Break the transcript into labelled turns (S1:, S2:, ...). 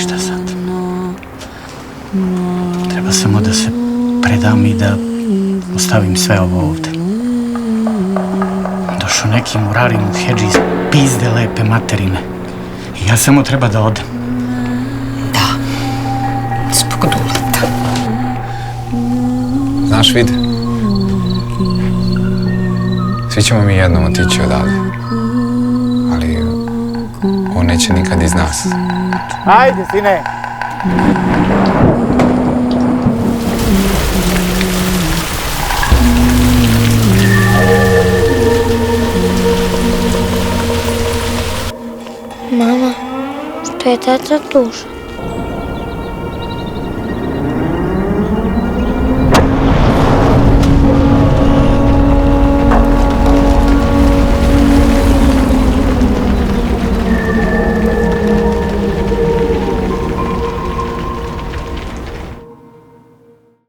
S1: Šta sad? Treba samo da se predam i da ostavim sve ovo ovde. Došao neki murari mu hedži iz pizde lepe materine. I ja samo treba da odem.
S2: Da, zbog Duleta.
S3: Znaš, vidi, svi ćemo mi jednom otići odavde, ali on neće nikad iz nas.
S4: Ajde, sine!
S5: Mama, što je tata Dušan?